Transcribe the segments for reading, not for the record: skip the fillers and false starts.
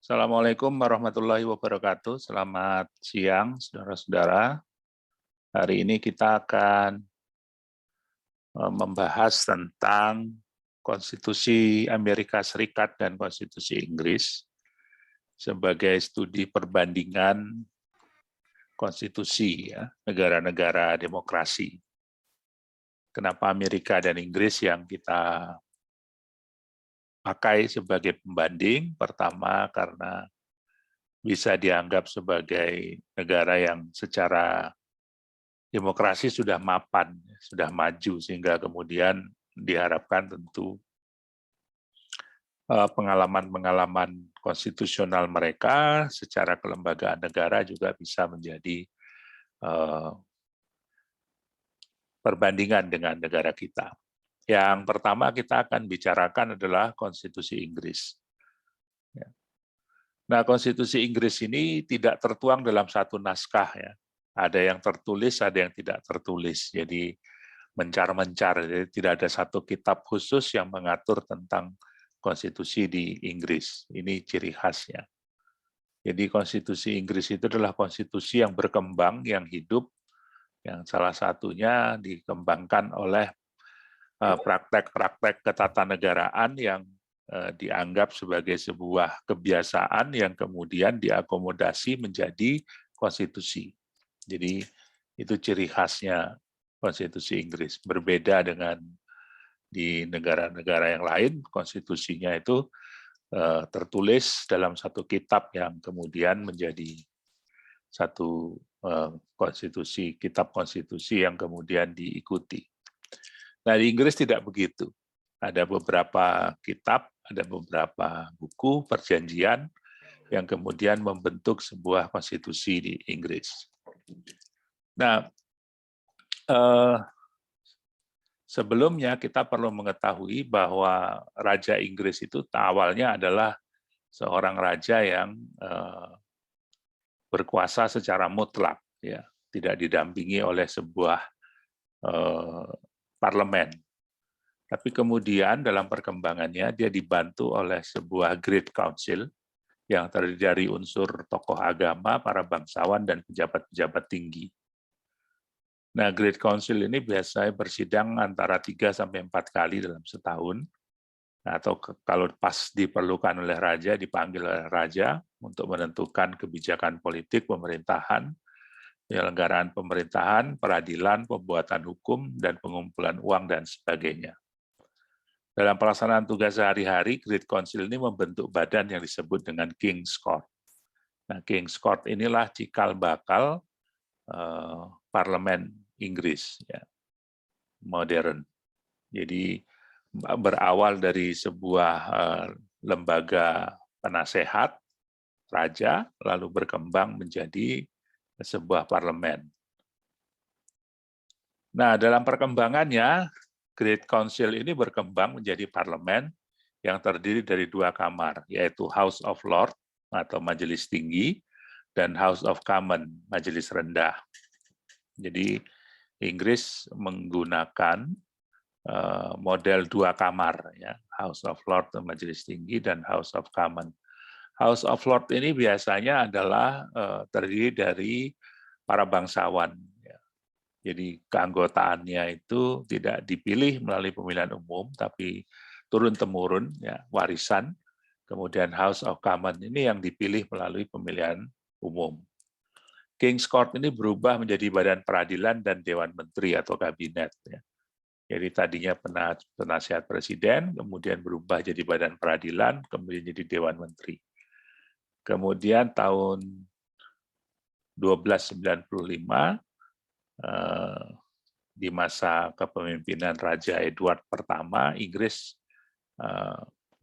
Assalamualaikum warahmatullahi wabarakatuh. Selamat siang, saudara-saudara. Hari ini kita akan membahas tentang Konstitusi Amerika Serikat dan Konstitusi Inggris sebagai studi perbandingan konstitusi ya, negara-negara demokrasi. Kenapa Amerika dan Inggris yang kita pakai sebagai pembanding? Pertama, karena bisa dianggap sebagai negara yang secara demokrasi sudah mapan, sudah maju, sehingga kemudian diharapkan tentu pengalaman-pengalaman konstitusional mereka secara kelembagaan negara juga bisa menjadi perbandingan dengan negara kita. Yang pertama kita akan bicarakan adalah Konstitusi Inggris. Nah, Konstitusi Inggris ini tidak tertuang dalam satu naskah ya. Ada yang tertulis, ada yang tidak tertulis. Jadi mencar-mencar, jadi tidak ada satu kitab khusus yang mengatur tentang konstitusi di Inggris. Ini ciri khasnya. Jadi konstitusi Inggris itu adalah konstitusi yang berkembang, yang hidup, yang salah satunya dikembangkan oleh praktek-praktek ketatanegaraan yang dianggap sebagai sebuah kebiasaan yang kemudian diakomodasi menjadi konstitusi. Jadi itu ciri khasnya konstitusi Inggris. Berbeda dengan di negara-negara yang lain, konstitusinya itu tertulis dalam satu kitab yang kemudian menjadi satu konstitusi, kitab konstitusi yang kemudian diikuti. Nah, di Inggris tidak begitu. Ada beberapa kitab, ada beberapa buku perjanjian yang kemudian membentuk sebuah konstitusi di Inggris. Nah, sebelumnya kita perlu mengetahui bahwa Raja Inggris itu awalnya adalah seorang raja yang berkuasa secara mutlak, ya, tidak didampingi oleh sebuah parlemen. Tapi kemudian dalam perkembangannya dia dibantu oleh sebuah Great Council yang terdiri dari unsur tokoh agama, para bangsawan, dan pejabat-pejabat tinggi. Nah, Great Council ini biasanya bersidang antara 3-4 kali dalam setahun, atau kalau pas diperlukan oleh raja, dipanggil oleh raja untuk menentukan kebijakan politik, pemerintahan, penyelenggaraan pemerintahan, peradilan, pembuatan hukum, dan pengumpulan uang, dan sebagainya. Dalam pelaksanaan tugas sehari-hari, Great Council ini membentuk badan yang disebut dengan King's Court. Nah, King's Court inilah cikal bakal parlemen Inggris ya, modern. Jadi berawal dari sebuah lembaga penasehat raja, lalu berkembang menjadi sebuah parlemen. Nah, dalam perkembangannya, Great Council ini berkembang menjadi parlemen yang terdiri dari 2 kamar, yaitu House of Lords atau Majelis Tinggi, dan House of Commons, Majelis Rendah. Jadi Inggris menggunakan model 2 kamar, ya, House of Lords, Majelis Tinggi, dan House of Commons. House of Lords ini biasanya adalah terdiri dari para bangsawan. Ya. Jadi keanggotaannya itu tidak dipilih melalui pemilihan umum, tapi turun-temurun, ya, warisan. Kemudian House of Commons ini yang dipilih melalui pemilihan umum. King's Court ini berubah menjadi badan peradilan dan Dewan Menteri atau kabinet. Ya. Jadi tadinya penasihat presiden, kemudian berubah jadi badan peradilan, kemudian jadi Dewan Menteri. Kemudian tahun 1295, di masa kepemimpinan Raja Edward pertama, Inggris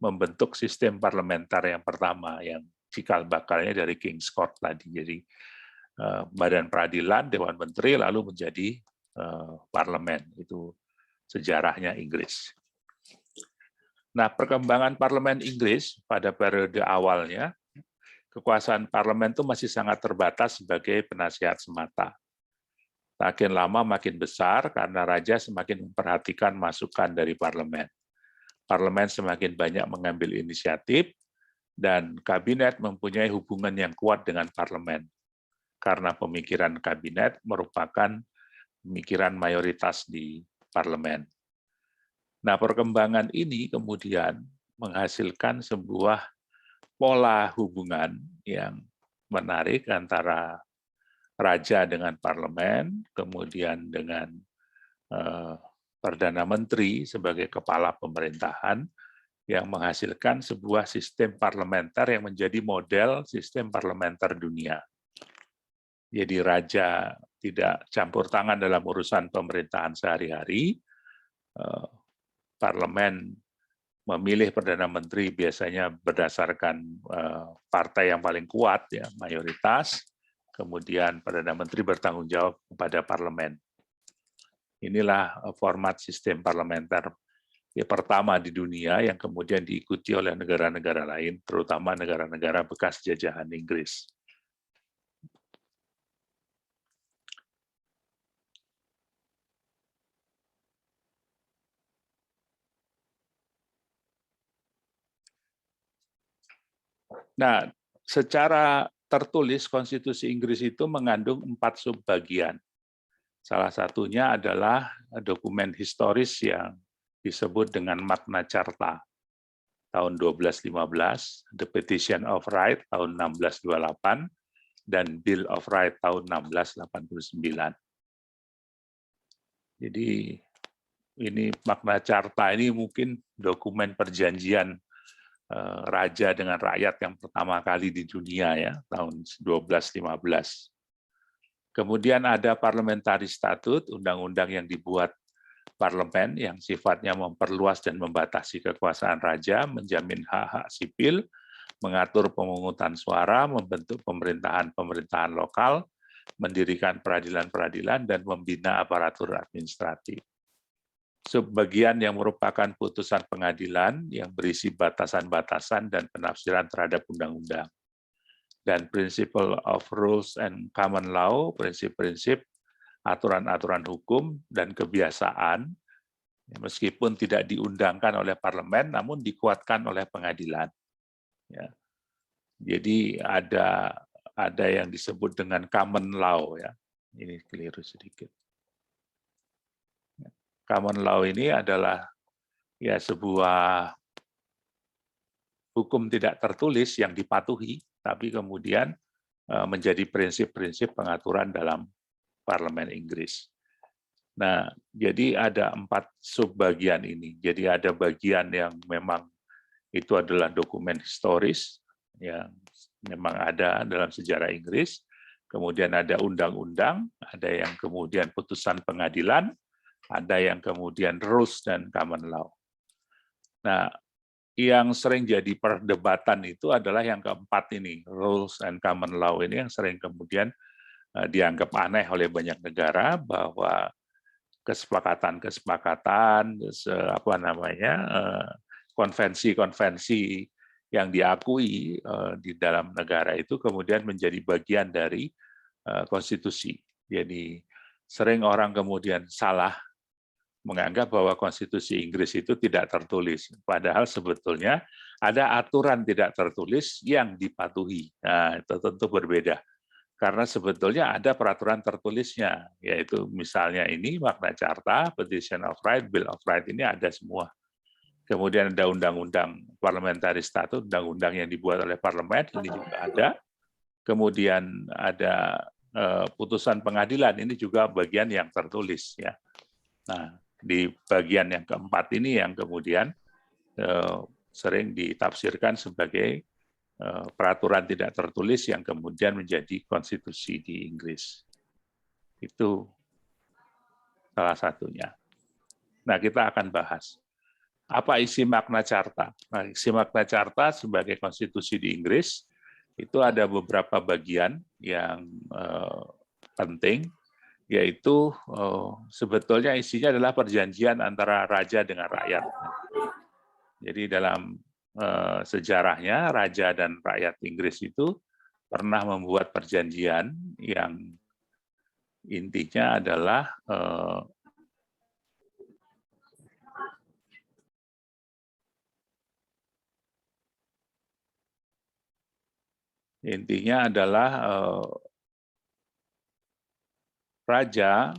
membentuk sistem parlementer yang pertama, yang cikal bakalnya dari King's Court tadi. Jadi badan peradilan, Dewan Menteri, lalu menjadi parlemen. Itu sejarahnya Inggris. Nah, perkembangan parlemen Inggris pada periode awalnya, kekuasaan parlemen itu masih sangat terbatas sebagai penasihat semata. Makin lama makin besar karena raja semakin memperhatikan masukan dari parlemen. Parlemen semakin banyak mengambil inisiatif, Dan kabinet mempunyai hubungan yang kuat dengan parlemen, karena pemikiran kabinet merupakan pemikiran mayoritas di parlemen. Nah, perkembangan ini kemudian menghasilkan sebuah pola hubungan yang menarik antara raja dengan parlemen, kemudian dengan Perdana Menteri sebagai kepala pemerintahan, yang menghasilkan sebuah sistem parlementer yang menjadi model sistem parlementer dunia. Jadi raja tidak campur tangan dalam urusan pemerintahan sehari-hari, parlemen memilih Perdana Menteri biasanya berdasarkan partai yang paling kuat, ya, mayoritas, kemudian Perdana Menteri bertanggung jawab kepada parlemen. Inilah format sistem parlementer pertama di dunia yang kemudian diikuti oleh negara-negara lain, terutama negara-negara bekas jajahan Inggris. Nah, secara tertulis konstitusi Inggris itu mengandung 4 subbagian. Salah satunya adalah dokumen historis yang disebut dengan Magna Carta tahun 1215, The Petition of Right tahun 1628, dan Bill of Right tahun 1689. Jadi ini Magna Carta ini mungkin dokumen perjanjian raja dengan rakyat yang pertama kali di dunia, ya, tahun 1215. Kemudian ada Parliamentary Statute, undang-undang yang dibuat parlemen yang sifatnya memperluas dan membatasi kekuasaan raja, menjamin hak-hak sipil, mengatur pemungutan suara, membentuk pemerintahan-pemerintahan lokal, mendirikan peradilan-peradilan, dan membina aparatur administratif. Subbagian yang merupakan putusan pengadilan yang berisi batasan-batasan dan penafsiran terhadap undang-undang. Dan Principle of Rules and Common Law, prinsip-prinsip aturan-aturan hukum dan kebiasaan, meskipun tidak diundangkan oleh parlemen, namun dikuatkan oleh pengadilan. Ya. Jadi ada yang disebut dengan common law, ya. Ini keliru sedikit. Common law ini adalah ya sebuah hukum tidak tertulis yang dipatuhi, tapi kemudian menjadi prinsip-prinsip pengaturan dalam parlemen Inggris. Nah, jadi ada 4 subbagian ini. Jadi ada bagian yang memang itu adalah dokumen historis yang memang ada dalam sejarah Inggris. Kemudian ada undang-undang, ada yang kemudian putusan pengadilan, ada yang kemudian rules dan common law. Nah, yang sering jadi perdebatan itu adalah yang keempat ini, rules and common law ini yang sering kemudian dianggap aneh oleh banyak negara, bahwa kesepakatan-kesepakatan, konvensi-konvensi yang diakui di dalam negara itu kemudian menjadi bagian dari konstitusi. Jadi sering orang kemudian salah menganggap bahwa konstitusi Inggris itu tidak tertulis, padahal sebetulnya ada aturan tidak tertulis yang dipatuhi. Nah, itu tentu berbeda. Karena sebetulnya ada peraturan tertulisnya, yaitu misalnya ini Magna Carta, Petition of Right, Bill of Right, ini ada semua. Kemudian ada undang-undang Parliamentary Statute, undang-undang yang dibuat oleh parlemen, ini juga ada. Kemudian ada putusan pengadilan, ini juga bagian yang tertulis, ya. Nah, di bagian yang keempat ini yang kemudian sering ditafsirkan sebagai peraturan tidak tertulis yang kemudian menjadi konstitusi di Inggris. Itu salah satunya. Nah, kita akan bahas apa isi Magna Carta. Nah, isi Magna Carta sebagai konstitusi di Inggris itu ada beberapa bagian yang penting, yaitu sebetulnya isinya adalah perjanjian antara raja dengan rakyat. Jadi dalam sejarahnya raja dan rakyat Inggris itu pernah membuat perjanjian yang intinya adalah Intinya adalah raja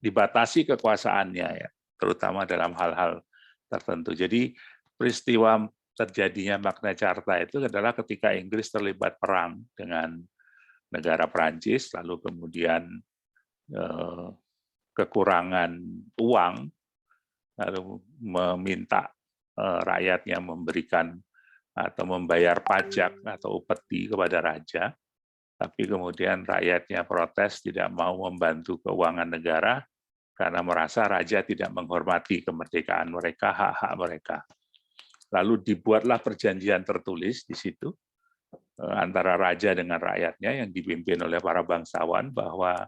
dibatasi kekuasaannya, ya, terutama dalam hal-hal tertentu. Jadi peristiwa terjadinya Magna Carta itu adalah ketika Inggris terlibat perang dengan negara Prancis, lalu kemudian kekurangan uang, lalu meminta rakyatnya memberikan atau membayar pajak atau upeti kepada raja, tapi kemudian rakyatnya protes tidak mau membantu keuangan negara karena merasa raja tidak menghormati kemerdekaan mereka, hak-hak mereka. Lalu dibuatlah perjanjian tertulis di situ antara raja dengan rakyatnya yang dipimpin oleh para bangsawan bahwa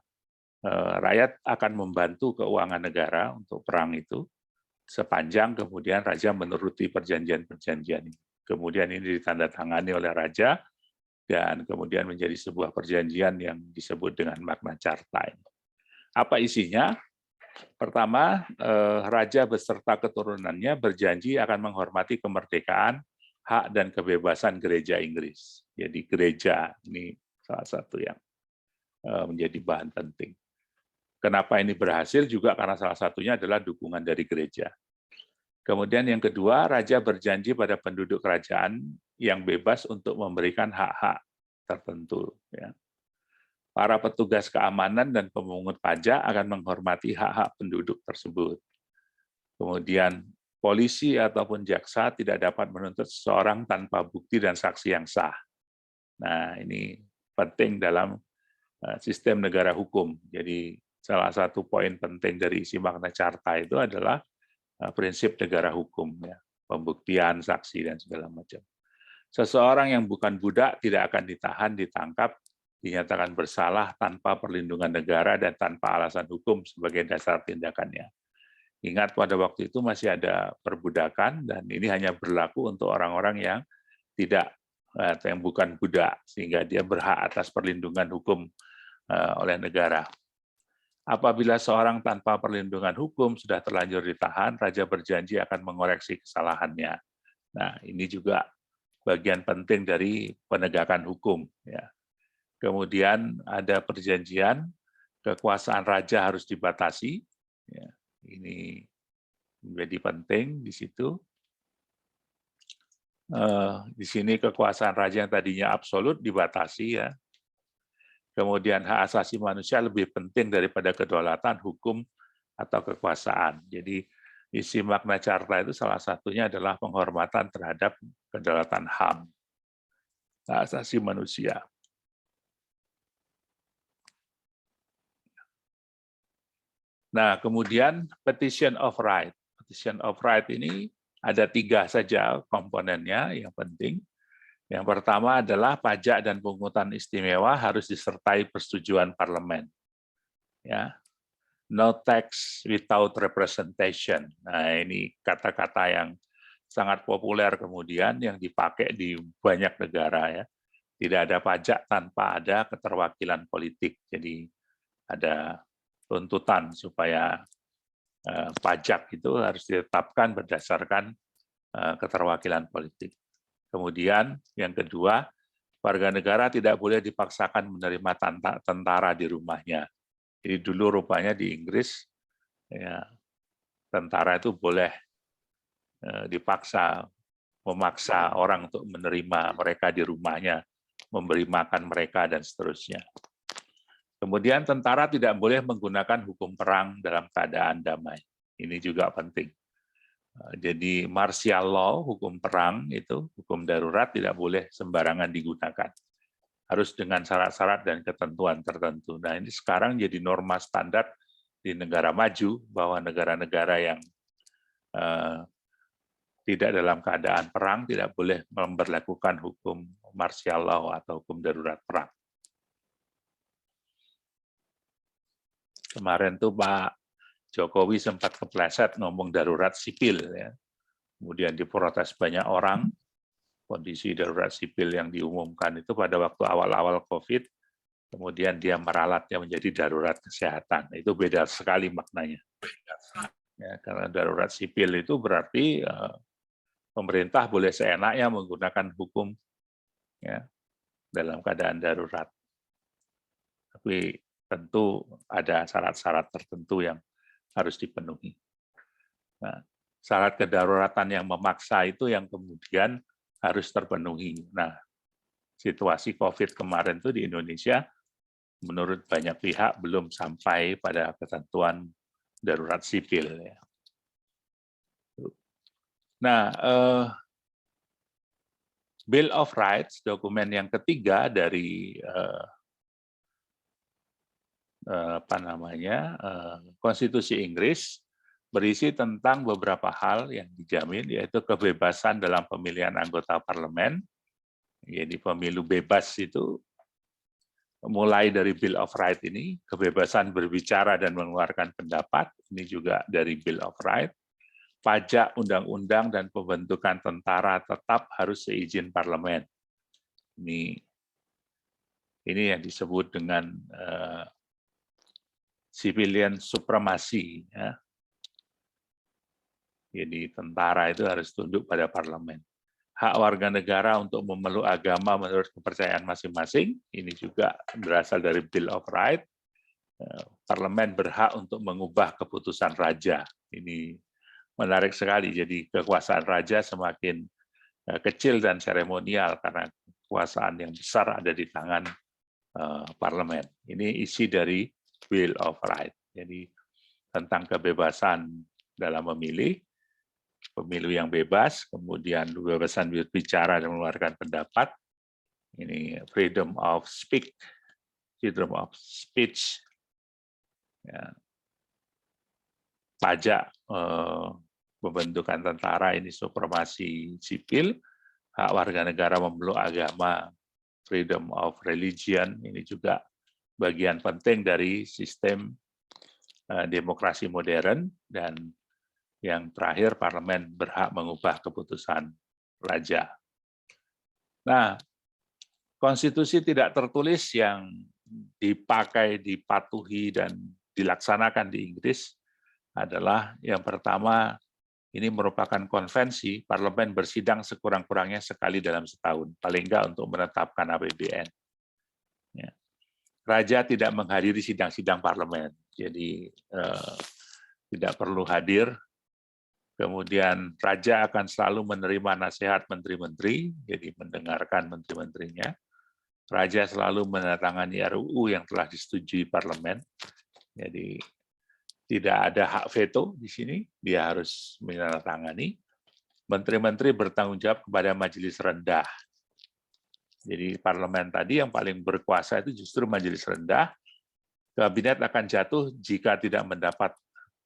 rakyat akan membantu keuangan negara untuk perang itu sepanjang kemudian raja menuruti perjanjian-perjanjian ini. Kemudian ini ditandatangani oleh raja dan kemudian menjadi sebuah perjanjian yang disebut dengan Magna Carta. Apa isinya? Pertama, raja beserta keturunannya berjanji akan menghormati kemerdekaan, hak dan kebebasan gereja Inggris. Jadi gereja ini salah satu yang menjadi bahan penting. Kenapa ini berhasil juga karena salah satunya adalah dukungan dari gereja. Kemudian yang kedua, raja berjanji pada penduduk kerajaan yang bebas untuk memberikan hak-hak tertentu. Ya. Para petugas keamanan dan pemungut pajak akan menghormati hak-hak penduduk tersebut. Kemudian polisi ataupun jaksa tidak dapat menuntut seseorang tanpa bukti dan saksi yang sah. Nah, ini penting dalam sistem negara hukum. Jadi salah satu poin penting dari isi Magna Carta itu adalah prinsip negara hukum, ya, pembuktian, saksi, dan segala macam. Seseorang yang bukan budak tidak akan ditahan, ditangkap, dinyatakan bersalah tanpa perlindungan negara dan tanpa alasan hukum sebagai dasar tindakannya. Ingat pada waktu itu masih ada perbudakan dan ini hanya berlaku untuk orang-orang yang tidak atau yang bukan budak sehingga dia berhak atas perlindungan hukum oleh negara. Apabila seorang tanpa perlindungan hukum sudah terlanjur ditahan, raja berjanji akan mengoreksi kesalahannya. Nah, ini juga bagian penting dari penegakan hukum. Ya. Kemudian ada perjanjian, kekuasaan raja harus dibatasi. Ya, ini menjadi penting di situ. Di sini kekuasaan raja yang tadinya absolut dibatasi, ya. Kemudian hak asasi manusia lebih penting daripada kedaulatan, hukum, atau kekuasaan. Jadi isi Magna Carta itu salah satunya adalah penghormatan terhadap kedaulatan HAM, hak asasi manusia. Nah, kemudian Petition of Right. Petition of Right ini ada 3 saja komponennya yang penting. Yang pertama adalah pajak dan pungutan istimewa harus disertai persetujuan parlemen. Ya, no tax without representation. Nah, ini kata-kata yang sangat populer kemudian yang dipakai di banyak negara, ya. Tidak ada pajak tanpa ada keterwakilan politik. Jadi ada tuntutan supaya pajak itu harus ditetapkan berdasarkan keterwakilan politik. Kemudian yang kedua, warga negara tidak boleh dipaksakan menerima tentara di rumahnya. Jadi dulu rupanya di Inggris, ya, tentara itu boleh memaksa orang untuk menerima mereka di rumahnya, memberi makan mereka, dan seterusnya. Kemudian tentara tidak boleh menggunakan hukum perang dalam keadaan damai. Ini juga penting. Jadi martial law, hukum perang itu, hukum darurat tidak boleh sembarangan digunakan. Harus dengan syarat-syarat dan ketentuan tertentu. Nah, ini sekarang jadi norma standar di negara maju, bahwa negara-negara yang tidak dalam keadaan perang tidak boleh memberlakukan hukum martial law atau hukum darurat perang. Kemarin tuh Pak Jokowi sempat kepleset ngomong darurat sipil, ya. Kemudian diprotes banyak orang. Kondisi darurat sipil yang diumumkan itu pada waktu awal-awal COVID, kemudian dia meralatnya menjadi darurat kesehatan. Itu beda sekali maknanya. Ya, karena darurat sipil itu berarti pemerintah boleh seenaknya menggunakan hukum ya, dalam keadaan darurat. Tapi tentu ada syarat-syarat tertentu yang harus dipenuhi. Nah, syarat kedaruratan yang memaksa itu yang kemudian harus terpenuhi. Nah, situasi COVID kemarin itu di Indonesia, menurut banyak pihak belum sampai pada ketentuan darurat sipil. Ya. Nah, Bill of Rights, dokumen yang ketiga dari Konstitusi Inggris, berisi tentang beberapa hal yang dijamin, yaitu kebebasan dalam pemilihan anggota parlemen. Jadi pemilu bebas itu mulai dari Bill of Rights ini, kebebasan berbicara dan mengeluarkan pendapat, ini juga dari Bill of Rights. Pajak, undang-undang, dan pembentukan tentara tetap harus seizin parlemen. Ini yang disebut dengan civilian supremacy. Ya. Jadi tentara itu harus tunduk pada parlemen. Hak warga negara untuk memeluk agama menurut kepercayaan masing-masing, ini juga berasal dari Bill of Rights. Parlemen berhak untuk mengubah keputusan raja. Ini menarik sekali, jadi kekuasaan raja semakin kecil dan seremonial karena kekuasaan yang besar ada di tangan parlemen. Ini isi dari Bill of Rights. Jadi tentang kebebasan dalam memilih, pemilu yang bebas, kemudian kebebasan berbicara dan mengeluarkan pendapat, ini freedom of speech, ya. Pajak, pembentukan tentara, ini supremasi sipil, hak warga negara memeluk agama, freedom of religion, ini juga bagian penting dari sistem demokrasi modern, dan yang terakhir parlemen berhak mengubah keputusan raja. Nah, konstitusi tidak tertulis yang dipakai, dipatuhi, dan dilaksanakan di Inggris adalah yang pertama, ini merupakan konvensi, parlemen bersidang sekurang-kurangnya sekali dalam setahun, paling enggak untuk menetapkan APBN. Ya. Raja tidak menghadiri sidang-sidang parlemen, jadi tidak perlu hadir. Kemudian raja akan selalu menerima nasihat menteri-menteri, jadi mendengarkan menteri-menterinya. Raja selalu menandatangani RUU yang telah disetujui parlemen, jadi tidak ada hak veto di sini, dia harus menandatangani. Menteri-menteri bertanggung jawab kepada majelis rendah. Jadi parlemen tadi yang paling berkuasa itu justru majelis rendah. Kabinet akan jatuh jika tidak mendapat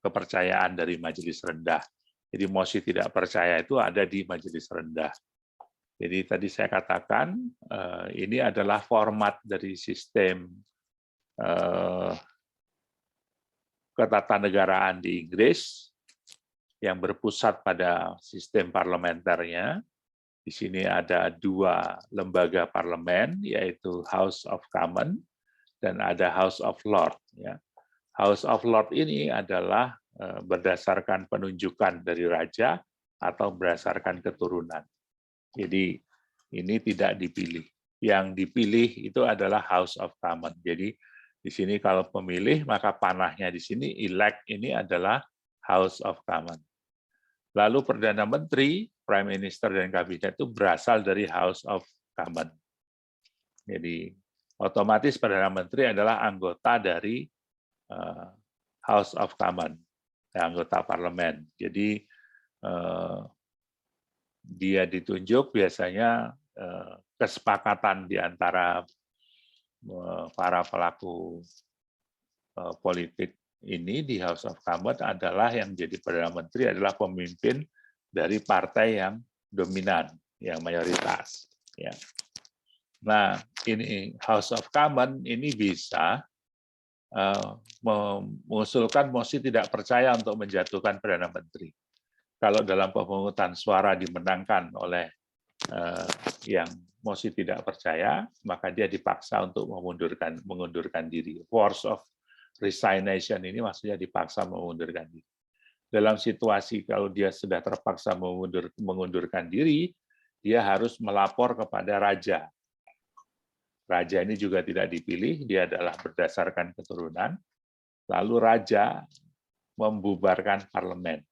kepercayaan dari majelis rendah. Jadi mosi tidak percaya itu ada di majelis rendah. Jadi tadi saya katakan ini adalah format dari sistem ketatanegaraan di Inggris yang berpusat pada sistem parlementernya. Di sini ada dua lembaga parlemen, yaitu House of Commons dan ada House of Lords. House of Lords ini adalah berdasarkan penunjukan dari raja atau berdasarkan keturunan. Jadi ini tidak dipilih. Yang dipilih itu adalah House of Commons. Jadi di sini kalau pemilih, maka panahnya di sini elect ini adalah House of Commons. Lalu Perdana Menteri, Prime Minister, dan Kabinet itu berasal dari House of Commons. Jadi otomatis Perdana Menteri adalah anggota dari House of Commons, anggota parlemen. Jadi dia ditunjuk biasanya kesepakatan di antara para pelaku politik ini di House of Commons adalah yang jadi Perdana Menteri adalah pemimpin dari partai yang dominan, yang mayoritas. Ya. Nah, ini House of Commons ini bisa mengusulkan mosi tidak percaya untuk menjatuhkan Perdana Menteri. Kalau dalam pemungutan suara dimenangkan oleh yang mosi tidak percaya, maka dia dipaksa untuk mengundurkan diri. Force of resignation ini maksudnya dipaksa mengundurkan diri. Dalam situasi kalau dia sudah terpaksa mengundurkan diri, dia harus melapor kepada raja. Raja ini juga tidak dipilih, dia adalah berdasarkan keturunan. Lalu raja membubarkan parlemen.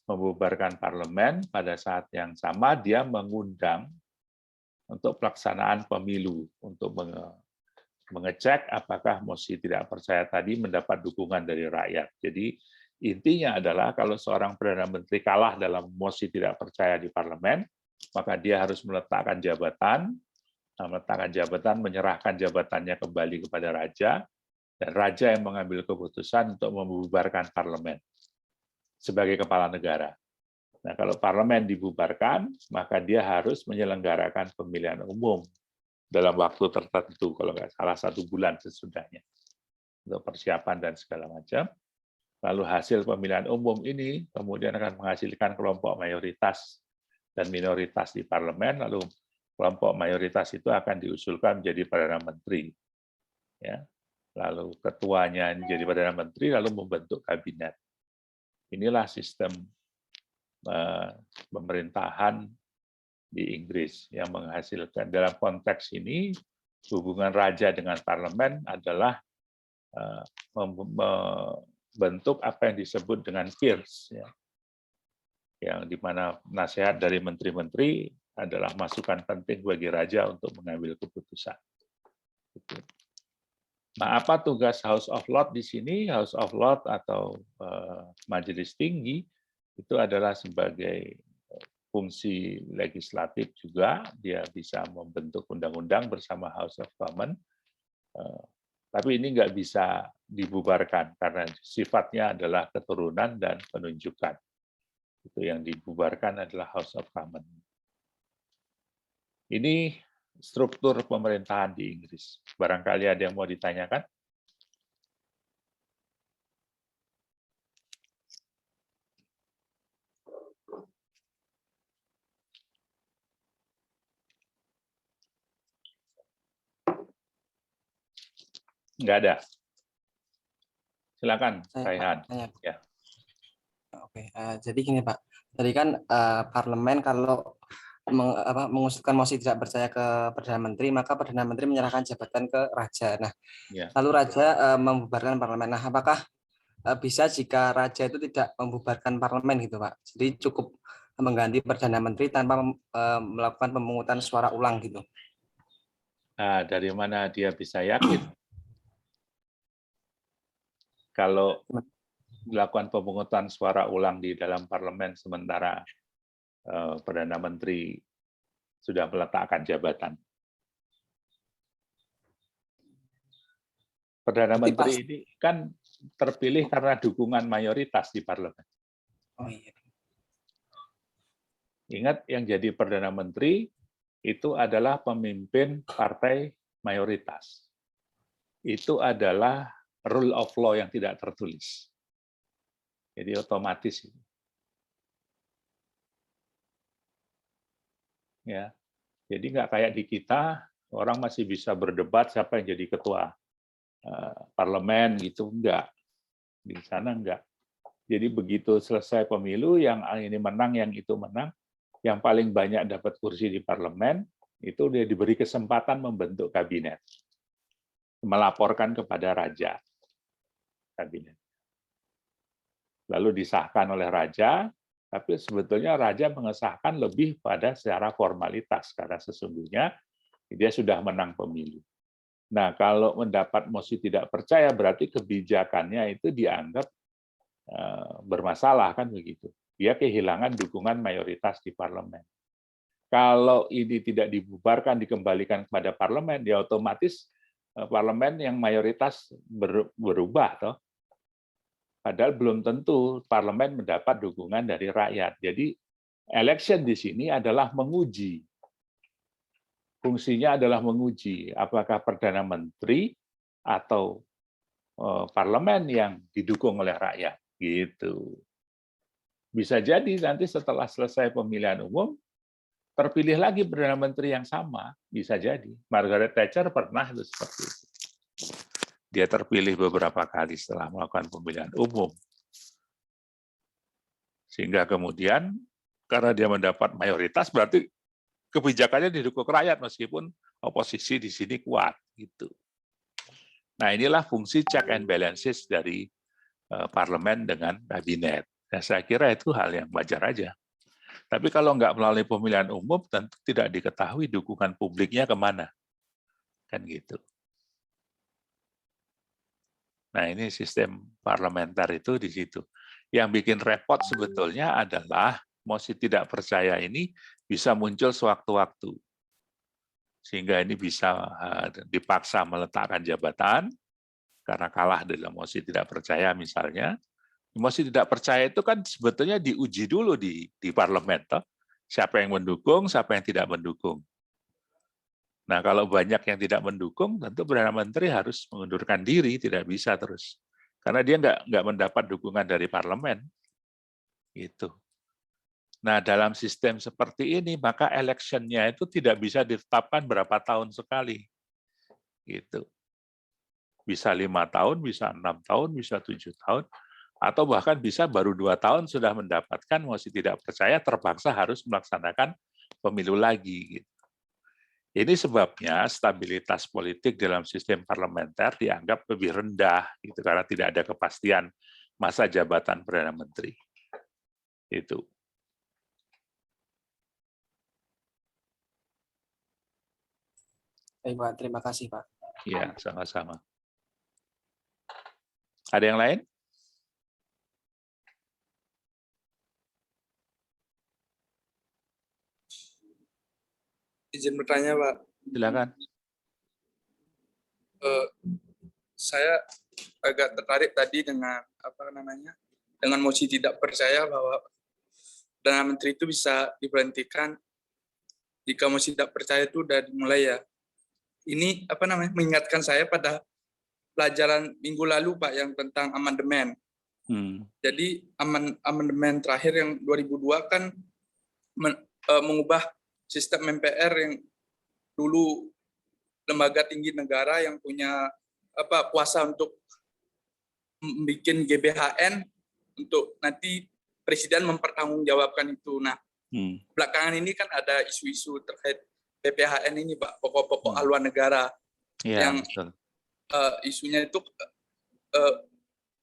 Membubarkan parlemen pada saat yang sama dia mengundang untuk pelaksanaan pemilu, untuk mengecek apakah mosi tidak percaya tadi mendapat dukungan dari rakyat. Jadi intinya adalah kalau seorang Perdana Menteri kalah dalam mosi tidak percaya di parlemen, maka dia harus meletakkan jabatan, menyerahkan jabatannya kembali kepada raja, dan raja yang mengambil keputusan untuk membubarkan parlemen sebagai kepala negara. Nah, kalau parlemen dibubarkan, maka dia harus menyelenggarakan pemilihan umum dalam waktu tertentu, kalau nggak salah 1 bulan sesudahnya, untuk persiapan dan segala macam. Lalu hasil pemilihan umum ini kemudian akan menghasilkan kelompok mayoritas dan minoritas di parlemen, lalu kelompok mayoritas itu akan diusulkan menjadi Perdana Menteri. Ya. Lalu ketuanya menjadi Perdana Menteri, lalu membentuk kabinet. Inilah sistem pemerintahan di Inggris yang menghasilkan. Dalam konteks ini, hubungan raja dengan parlemen adalah membentuk apa yang disebut dengan peers, ya. Yang dimana nasihat dari menteri-menteri adalah masukan penting bagi raja untuk mengambil keputusan. Nah, apa tugas House of Lords di sini? House of Lords atau Majelis Tinggi itu adalah sebagai fungsi legislatif juga, dia bisa membentuk undang-undang bersama House of Commons, tapi ini nggak bisa dibubarkan karena sifatnya adalah keturunan dan penunjukan. Itu yang dibubarkan adalah House of Commons. Ini struktur pemerintahan di Inggris. Barangkali ada yang mau ditanyakan? Nggak ada. Silakan, Raihan. Ya. Oke, jadi gini Pak, tadi kan parlemen kalau mengusulkan mosi tidak percaya ke Perdana Menteri, maka Perdana Menteri menyerahkan jabatan ke Raja. Nah, ya. Lalu Raja membubarkan parlemen. Nah, apakah bisa jika Raja itu tidak membubarkan parlemen gitu Pak? Jadi cukup mengganti Perdana Menteri tanpa melakukan pemungutan suara ulang gitu. Nah, dari mana dia bisa yakin? Kalau dilakukan pemungutan suara ulang di dalam parlemen sementara Perdana Menteri sudah meletakkan jabatan. Perdana Menteri ini kan terpilih karena dukungan mayoritas di parlemen. Oh, iya. Ingat, yang jadi Perdana Menteri itu adalah pemimpin partai mayoritas. Itu adalah rule of law yang tidak tertulis. Jadi otomatis. Ya. Jadi nggak kayak di kita, orang masih bisa berdebat siapa yang jadi ketua parlemen gitu, enggak. Di sana enggak. Jadi begitu selesai pemilu, yang ini menang, yang itu menang, yang paling banyak dapat kursi di parlemen, itu dia diberi kesempatan membentuk kabinet. Melaporkan kepada raja kabinet. Lalu disahkan oleh raja, tapi sebetulnya raja mengesahkan lebih pada secara formalitas, karena sesungguhnya dia sudah menang pemilu. Nah, kalau mendapat mosi tidak percaya, berarti kebijakannya itu dianggap bermasalah, kan begitu. Dia kehilangan dukungan mayoritas di parlemen. Kalau ini tidak dibubarkan, dikembalikan kepada parlemen, ya otomatis parlemen yang mayoritas berubah, toh. Padahal belum tentu parlemen mendapat dukungan dari rakyat. Jadi election di sini adalah menguji. Fungsinya adalah menguji apakah Perdana Menteri atau parlemen yang didukung oleh rakyat. Gitu. Bisa jadi nanti setelah selesai pemilihan umum, terpilih lagi Perdana Menteri yang sama. Bisa jadi. Margaret Thatcher pernah itu seperti itu. Dia terpilih beberapa kali setelah melakukan pemilihan umum. Sehingga kemudian, karena dia mendapat mayoritas, berarti kebijakannya didukung rakyat meskipun oposisi di sini kuat gitu. Nah, inilah fungsi check and balances dari parlemen dengan kabinet. Dan saya kira itu hal yang wajar aja. Tapi kalau nggak melalui pemilihan umum, tentu tidak diketahui dukungan publiknya kemana. Kan gitu. Nah, ini sistem parlementer itu di situ. Yang bikin repot sebetulnya adalah mosi tidak percaya ini bisa muncul sewaktu-waktu. Sehingga ini bisa dipaksa meletakkan jabatan, karena kalah dalam mosi tidak percaya misalnya. Mosi tidak percaya itu kan sebetulnya diuji dulu di parlemen. Toh. Siapa yang mendukung, siapa yang tidak mendukung. Nah, kalau banyak yang tidak mendukung, tentu Perdana Menteri harus mengundurkan diri, tidak bisa terus. Karena dia nggak mendapat dukungan dari parlemen. Gitu. Nah, dalam sistem seperti ini, maka election-nya itu tidak bisa ditetapkan berapa tahun sekali. Gitu. Bisa 5 tahun, bisa 6 tahun, bisa 7 tahun, atau bahkan bisa baru 2 tahun sudah mendapatkan mosi tidak percaya, terpaksa harus melaksanakan pemilu lagi. Gitu. Ini sebabnya stabilitas politik dalam sistem parlementer dianggap lebih rendah, gitu, karena tidak ada kepastian masa jabatan Perdana Menteri. Itu. Baik, Pak. Terima kasih, Pak. Ya, sama-sama. Ada yang lain? Izin bertanya, Pak. Silakan. Saya agak tertarik tadi dengan dengan mosi tidak percaya bahwa Perdana Menteri itu bisa diberhentikan jika mosi tidak percaya itu sudah dimulai ya. Ini mengingatkan saya pada pelajaran minggu lalu, Pak, yang tentang amandemen. Jadi amandemen terakhir yang 2002 kan mengubah sistem MPR yang dulu lembaga tinggi negara yang punya kuasa untuk membuat GBHN untuk nanti presiden mempertanggungjawabkan itu. Nah, belakangan ini kan ada isu-isu terkait PPHN ini, Pak, pokok-pokok haluan negara yang isunya itu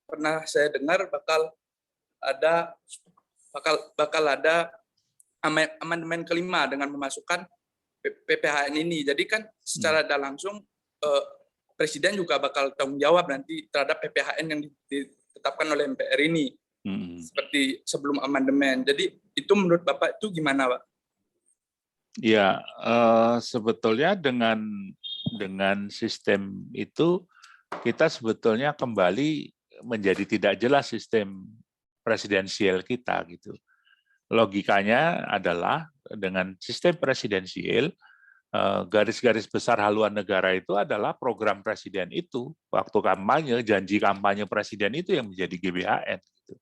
pernah saya dengar bakal ada amandemen kelima dengan memasukkan PPHN ini. Jadi kan secara tidak langsung presiden juga bakal tanggung jawab nanti terhadap PPHN yang ditetapkan oleh MPR ini. Seperti sebelum amandemen. Jadi itu menurut Bapak itu gimana, Pak? Ya, sebetulnya dengan sistem itu kita sebetulnya kembali menjadi tidak jelas sistem presidensial kita gitu. Logikanya adalah dengan sistem presidensial, garis-garis besar haluan negara itu adalah program presiden itu. Waktu kampanye, janji kampanye presiden itu yang menjadi GBHN. Gitu.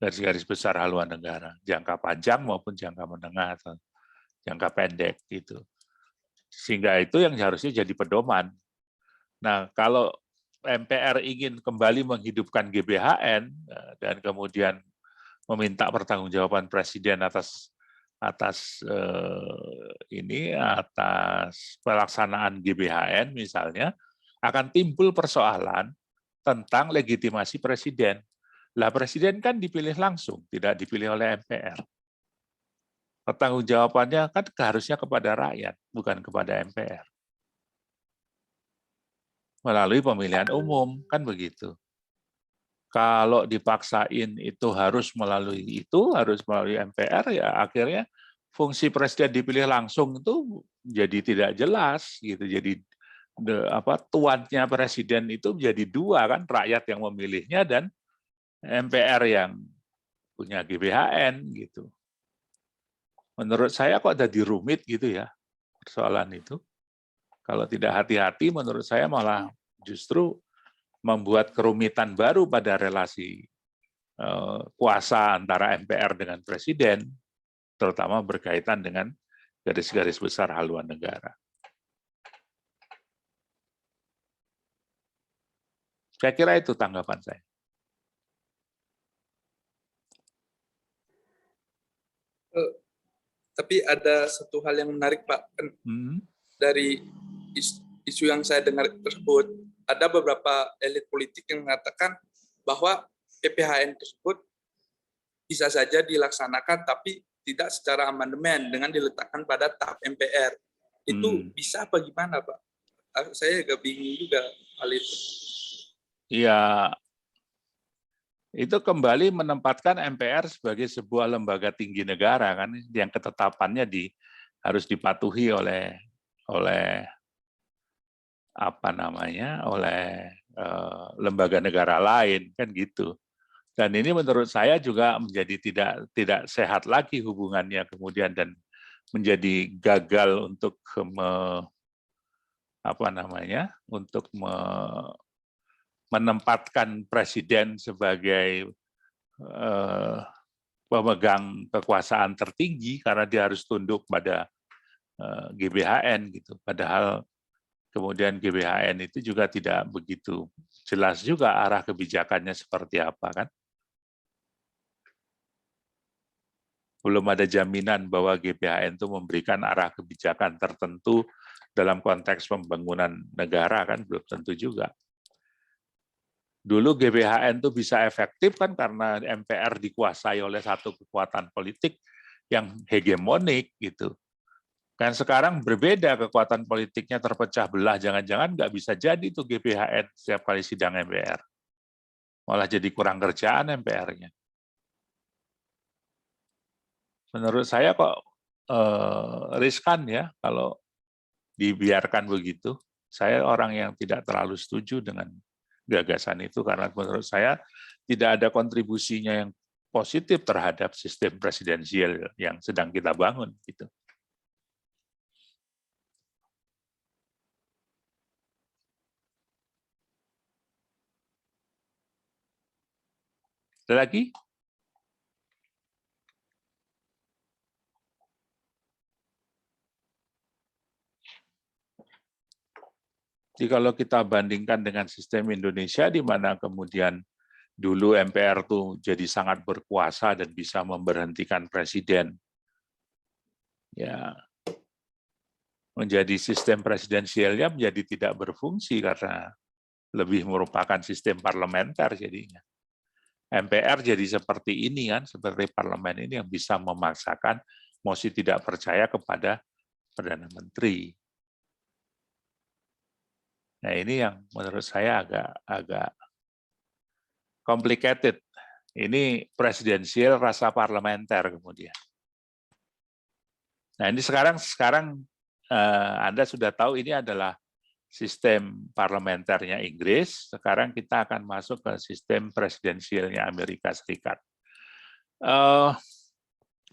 Garis-garis besar haluan negara, jangka panjang maupun jangka menengah atau jangka pendek. Gitu. Sehingga itu yang harusnya jadi pedoman. Nah, kalau MPR ingin kembali menghidupkan GBHN dan kemudian meminta pertanggungjawaban presiden atas pelaksanaan GBHN misalnya, akan timbul persoalan tentang legitimasi presiden. Lah presiden kan dipilih langsung, tidak dipilih oleh MPR. Pertanggungjawabannya kan harusnya kepada rakyat, bukan kepada MPR. Melalui pemilihan umum, kan begitu. Kalau dipaksain itu harus melalui MPR, ya akhirnya fungsi presiden dipilih langsung itu jadi tidak jelas gitu. Jadi tuannya presiden itu menjadi dua kan, rakyat yang memilihnya dan MPR yang punya GBHN gitu. Menurut saya kok jadi rumit gitu ya persoalan itu. Kalau tidak hati-hati menurut saya malah justru membuat kerumitan baru pada relasi kuasa antara MPR dengan presiden, terutama berkaitan dengan garis-garis besar haluan negara. Saya kira itu tanggapan saya. Tapi ada satu hal yang menarik, Pak. Dari isu yang saya dengar tersebut, ada beberapa elit politik yang mengatakan bahwa PPHN tersebut bisa saja dilaksanakan, tapi tidak secara amandemen dengan diletakkan pada tahap MPR. Itu bisa apa gimana, Pak? Saya agak bingung juga hal itu. Ya, itu kembali menempatkan MPR sebagai sebuah lembaga tinggi negara kan, yang ketetapannya harus dipatuhi oleh apa namanya, oleh lembaga negara lain kan gitu. Dan ini menurut saya juga menjadi tidak sehat lagi hubungannya kemudian, dan menjadi gagal untuk menempatkan presiden sebagai pemegang kekuasaan tertinggi karena dia harus tunduk pada GBHN gitu. Padahal kemudian GBHN itu juga tidak begitu jelas juga arah kebijakannya seperti apa kan. Belum ada jaminan bahwa GBHN itu memberikan arah kebijakan tertentu dalam konteks pembangunan negara kan, belum tentu juga. Dulu GBHN itu bisa efektif kan karena MPR dikuasai oleh satu kekuatan politik yang hegemonik gitu. Kan sekarang berbeda, kekuatan politiknya terpecah belah, jangan-jangan nggak bisa jadi tuh GBHN setiap kali sidang MPR. Malah jadi kurang kerjaan MPR-nya. Menurut saya kok riskan ya kalau dibiarkan begitu. Saya orang yang tidak terlalu setuju dengan gagasan itu karena menurut saya tidak ada kontribusinya yang positif terhadap sistem presidensial yang sedang kita bangun gitu. Ada lagi? Jadi kalau kita bandingkan dengan sistem Indonesia di mana kemudian dulu MPR tuh jadi sangat berkuasa dan bisa memberhentikan presiden, ya menjadi sistem presidensialnya menjadi tidak berfungsi karena lebih merupakan sistem parlementer jadinya. MPR jadi seperti ini kan, seperti parlemen ini yang bisa memaksakan mosi tidak percaya kepada Perdana Menteri. Nah ini yang menurut saya agak complicated. Ini presidensial rasa parlementer kemudian. Nah ini sekarang Anda sudah tahu ini adalah sistem parlementernya Inggris. Sekarang kita akan masuk ke sistem presidensialnya Amerika Serikat.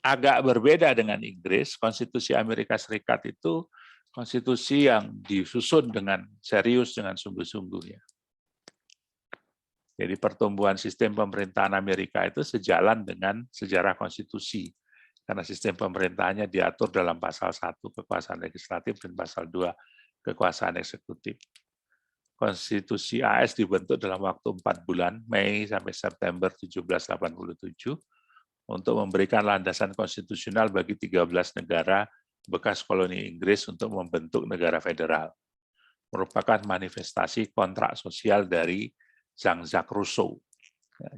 Agak berbeda dengan Inggris. Konstitusi Amerika Serikat itu konstitusi yang disusun dengan serius, dengan sungguh-sungguh ya. Jadi pertumbuhan sistem pemerintahan Amerika itu sejalan dengan sejarah konstitusi. Karena sistem pemerintahannya diatur dalam pasal 1 kekuasaan legislatif dan pasal 2 kekuasaan eksekutif. Konstitusi AS dibentuk dalam waktu 4 bulan, Mei sampai September 1787, untuk memberikan landasan konstitusional bagi 13 negara bekas koloni Inggris untuk membentuk negara federal. Merupakan manifestasi kontrak sosial dari Jean-Jacques Rousseau.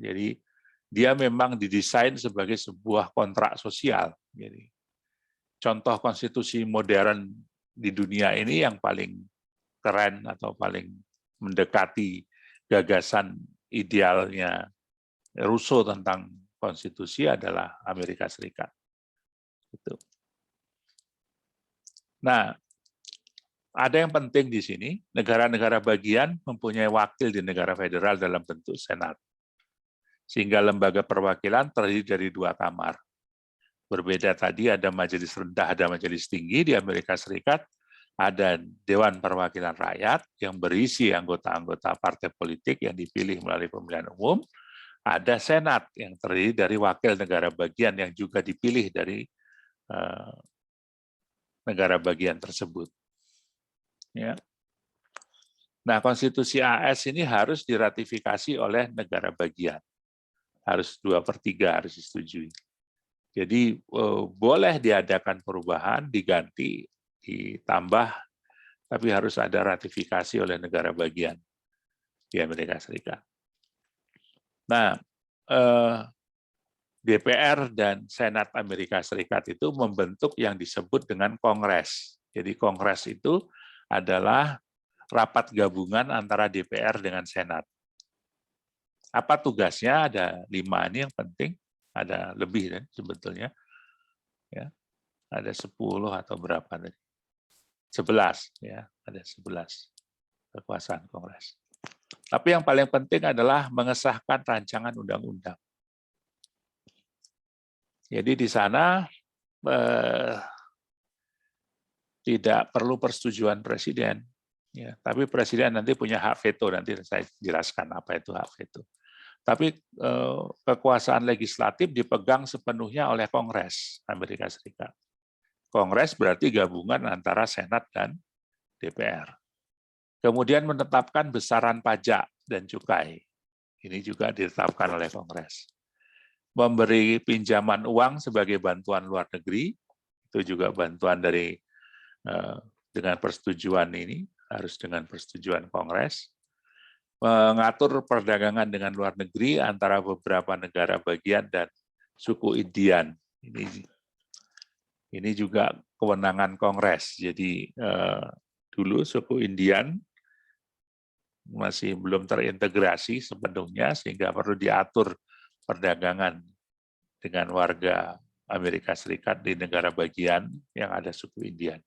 Jadi dia memang didesain sebagai sebuah kontrak sosial. Jadi contoh konstitusi modern di dunia ini yang paling keren atau paling mendekati gagasan idealnya Rousseau tentang konstitusi adalah Amerika Serikat. Itu. Nah, ada yang penting di sini, negara-negara bagian mempunyai wakil di negara federal dalam bentuk Senat. Sehingga lembaga perwakilan terdiri dari 2 kamar. Berbeda tadi ada majelis rendah, ada majelis tinggi di Amerika Serikat, ada Dewan Perwakilan Rakyat yang berisi anggota-anggota partai politik yang dipilih melalui pemilihan umum, ada Senat yang terdiri dari wakil negara bagian yang juga dipilih dari negara bagian tersebut. Ya. Nah, konstitusi AS ini harus diratifikasi oleh negara bagian. Harus 2/3 harus disetujui. Jadi boleh diadakan perubahan, diganti, ditambah, tapi harus ada ratifikasi oleh negara bagian di Amerika Serikat. Nah, DPR dan Senat Amerika Serikat itu membentuk yang disebut dengan Kongres. Jadi Kongres itu adalah rapat gabungan antara DPR dengan Senat. Apa tugasnya? Ada 5 ini yang penting, ada lebih kan sebetulnya. Ya, ada 10 atau berapa tadi? 11 ya, ada 11 kekuasaan Kongres. Tapi yang paling penting adalah mengesahkan rancangan undang-undang. Jadi di sana tidak perlu persetujuan presiden, ya, tapi presiden nanti punya hak veto, nanti saya jelaskan apa itu hak veto. Tapi kekuasaan legislatif dipegang sepenuhnya oleh Kongres Amerika Serikat. Kongres berarti gabungan antara Senat dan DPR. Kemudian menetapkan besaran pajak dan cukai. Ini juga ditetapkan oleh Kongres. Memberi pinjaman uang sebagai bantuan luar negeri, itu juga bantuan dari dengan persetujuan ini, harus dengan persetujuan Kongres. Mengatur perdagangan dengan luar negeri antara beberapa negara bagian dan suku Indian. Ini juga kewenangan Kongres. Jadi dulu suku Indian masih belum terintegrasi sepenuhnya sehingga perlu diatur perdagangan dengan warga Amerika Serikat di negara bagian yang ada suku Indian.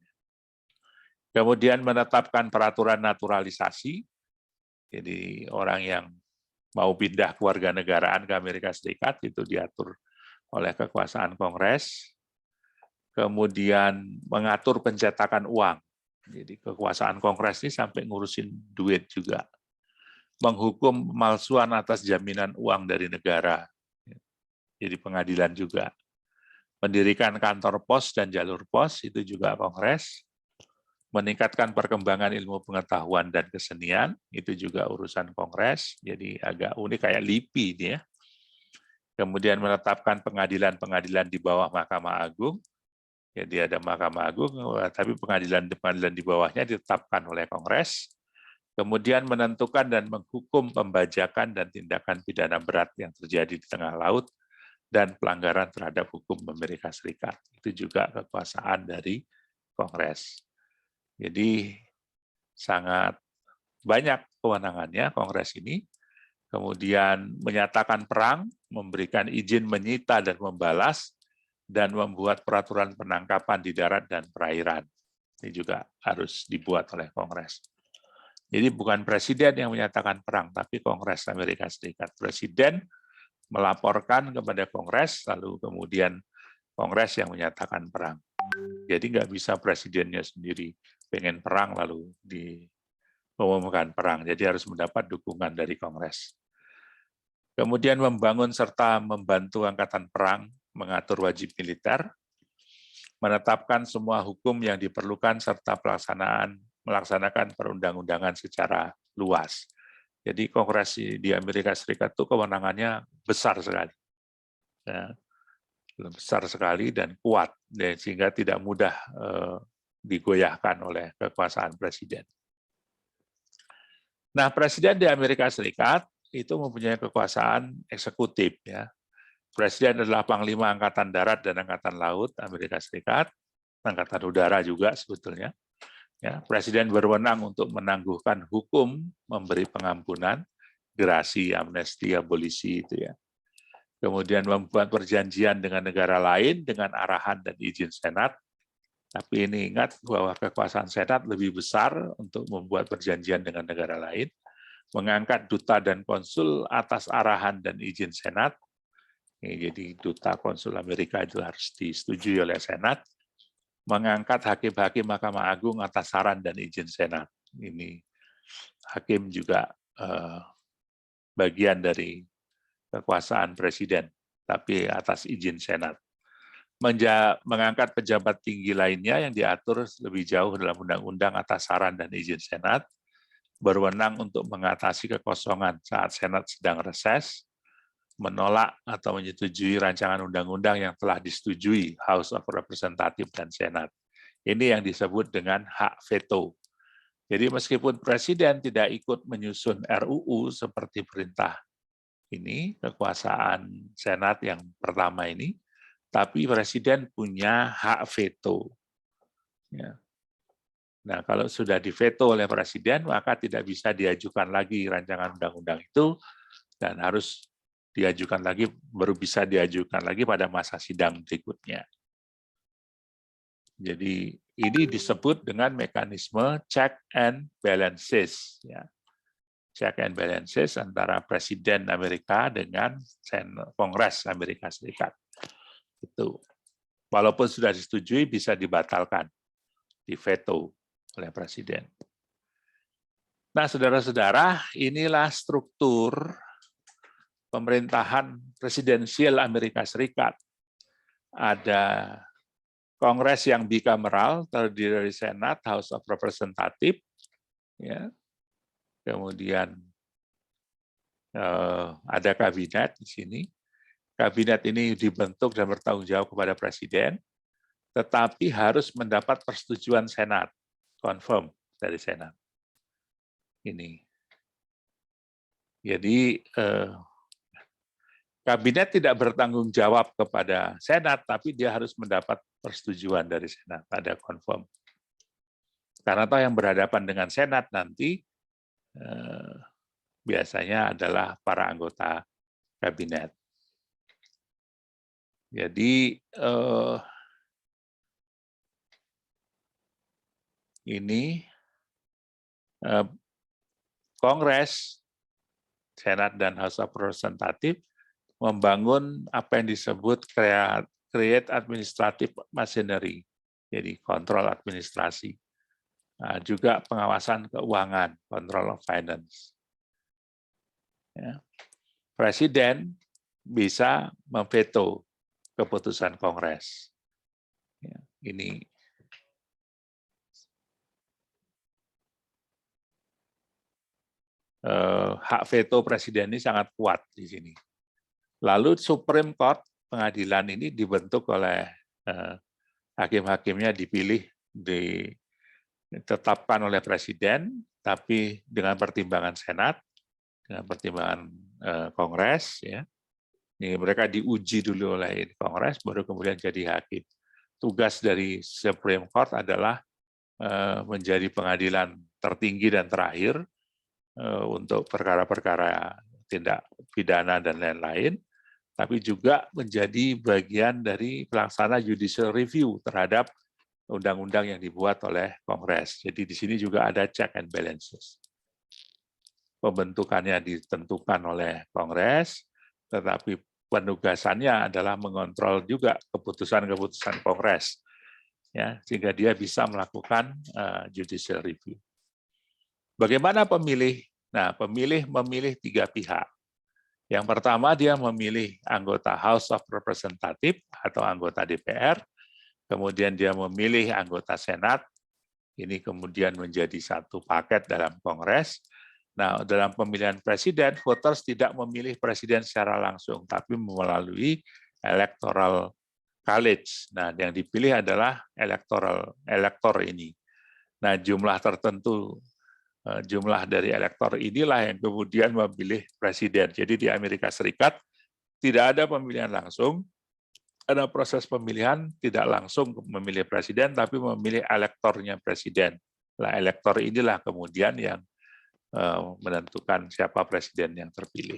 Kemudian menetapkan peraturan naturalisasi. Jadi orang yang mau pindah kewarganegaraan ke Amerika Serikat itu diatur oleh kekuasaan Kongres. Kemudian mengatur pencetakan uang. Jadi kekuasaan Kongres ini sampai ngurusin duit juga. Menghukum pemalsuan atas jaminan uang dari negara. Jadi pengadilan juga. Mendirikan kantor pos dan jalur pos itu juga Kongres. Meningkatkan perkembangan ilmu pengetahuan dan kesenian, itu juga urusan Kongres, jadi agak unik kayak LIPI ini ya. Kemudian menetapkan pengadilan-pengadilan di bawah Mahkamah Agung, jadi ada Mahkamah Agung, tapi pengadilan di bawahnya ditetapkan oleh Kongres. Kemudian menentukan dan menghukum pembajakan dan tindakan pidana berat yang terjadi di tengah laut, dan pelanggaran terhadap hukum Amerika Serikat. Itu juga kekuasaan dari Kongres. Jadi sangat banyak kewenangannya Kongres ini. Kemudian menyatakan perang, memberikan izin menyita dan membalas, dan membuat peraturan penangkapan di darat dan perairan. Ini juga harus dibuat oleh Kongres. Jadi bukan presiden yang menyatakan perang, tapi Kongres Amerika Serikat. Presiden melaporkan kepada Kongres, lalu kemudian Kongres yang menyatakan perang. Jadi nggak bisa presidennya sendiri pengen perang lalu diumumkan perang. Jadi harus mendapat dukungan dari Kongres. Kemudian membangun serta membantu angkatan perang, mengatur wajib militer, menetapkan semua hukum yang diperlukan serta melaksanakan perundang-undangan secara luas. Jadi Kongres di Amerika Serikat itu kewenangannya besar sekali. Ya, besar sekali dan kuat, sehingga tidak mudah digoyahkan oleh kekuasaan presiden. Nah, presiden di Amerika Serikat itu mempunyai kekuasaan eksekutif. Ya. Presiden adalah Panglima Angkatan Darat dan Angkatan Laut Amerika Serikat, Angkatan Udara juga sebetulnya. Ya, presiden berwenang untuk menangguhkan hukum, memberi pengampunan, gerasi, amnesti, abolisi itu ya. Kemudian membuat perjanjian dengan negara lain dengan arahan dan izin Senat. Tapi ini ingat bahwa kekuasaan Senat lebih besar untuk membuat perjanjian dengan negara lain, mengangkat duta dan konsul atas arahan dan izin Senat. Jadi duta konsul Amerika itu harus disetujui oleh Senat, mengangkat hakim-hakim Mahkamah Agung atas saran dan izin Senat. Ini hakim juga bagian dari kekuasaan presiden, tapi atas izin Senat. Mengangkat pejabat tinggi lainnya yang diatur lebih jauh dalam undang-undang atas saran dan izin Senat, berwenang untuk mengatasi kekosongan saat Senat sedang reses, menolak atau menyetujui rancangan undang-undang yang telah disetujui House of Representatives dan Senat. Ini yang disebut dengan hak veto. Jadi meskipun Presiden tidak ikut menyusun RUU seperti perintah ini, kekuasaan Senat yang pertama ini, tapi Presiden punya hak veto. Ya. Nah, kalau sudah diveto oleh Presiden, maka tidak bisa diajukan lagi rancangan undang-undang itu, dan harus diajukan lagi, baru bisa diajukan lagi pada masa sidang berikutnya. Jadi ini disebut dengan mekanisme check and balances, ya. Check and balances antara Presiden Amerika dengan Kongres Amerika Serikat. Itu. Walaupun sudah disetujui, bisa dibatalkan, diveto oleh Presiden. Nah, saudara-saudara, inilah struktur pemerintahan presidensial Amerika Serikat. Ada Kongres yang bicameral, terdiri dari Senat, House of Representatives, ya. Kemudian ada kabinet di sini. Kabinet ini dibentuk dan bertanggung jawab kepada Presiden, tetapi harus mendapat persetujuan Senat, confirm dari Senat. Ini. Jadi kabinet tidak bertanggung jawab kepada Senat, tapi dia harus mendapat persetujuan dari Senat, ada confirm. Karena toh yang berhadapan dengan Senat nanti biasanya adalah para anggota kabinet. Jadi ini Kongres, Senat, dan House of Representatives membangun apa yang disebut create administrative machinery, jadi kontrol administrasi. Nah, juga pengawasan keuangan, control of finance. Ya. Presiden bisa memveto keputusan Kongres. Ya, ini hak veto Presiden ini sangat kuat di sini. Lalu Supreme Court, pengadilan ini dibentuk oleh hakim-hakimnya dipilih, ditetapkan oleh Presiden, tapi dengan pertimbangan Senat, dengan pertimbangan Kongres, ya. Ini mereka diuji dulu oleh Kongres, baru kemudian jadi hakim. Tugas dari Supreme Court adalah menjadi pengadilan tertinggi dan terakhir untuk perkara-perkara tindak pidana dan lain-lain, tapi juga menjadi bagian dari pelaksana judicial review terhadap undang-undang yang dibuat oleh Kongres. Jadi di sini juga ada check and balances. Pembentukannya ditentukan oleh Kongres, tetapi penugasannya adalah mengontrol juga keputusan-keputusan Kongres, ya, sehingga dia bisa melakukan judicial review. Bagaimana pemilih? Nah, pemilih memilih 3 pihak. Yang pertama, dia memilih anggota House of Representatives atau anggota DPR, kemudian dia memilih anggota Senat, ini kemudian menjadi satu paket dalam Kongres. Nah, dalam pemilihan presiden, voters tidak memilih presiden secara langsung, tapi melalui electoral college. Nah, yang dipilih adalah elektor ini. Nah, jumlah tertentu, jumlah dari elektor inilah yang kemudian memilih presiden. Jadi di Amerika Serikat tidak ada pemilihan langsung, ada proses pemilihan tidak langsung memilih presiden, tapi memilih elektornya presiden. Nah, elektor inilah kemudian yang menentukan siapa presiden yang terpilih.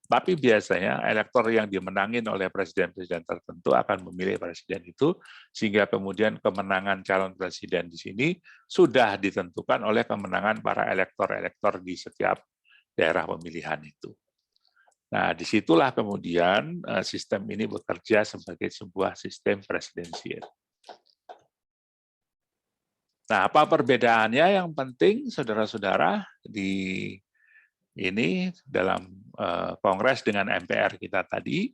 Tapi biasanya elektor yang dimenangin oleh presiden-presiden tertentu akan memilih presiden itu, sehingga kemudian kemenangan calon presiden di sini sudah ditentukan oleh kemenangan para elektor-elektor di setiap daerah pemilihan itu. Nah, disitulah kemudian sistem ini bekerja sebagai sebuah sistem presidensial. Nah, apa perbedaannya? Yang penting, saudara-saudara, di ini dalam Kongres dengan MPR kita tadi,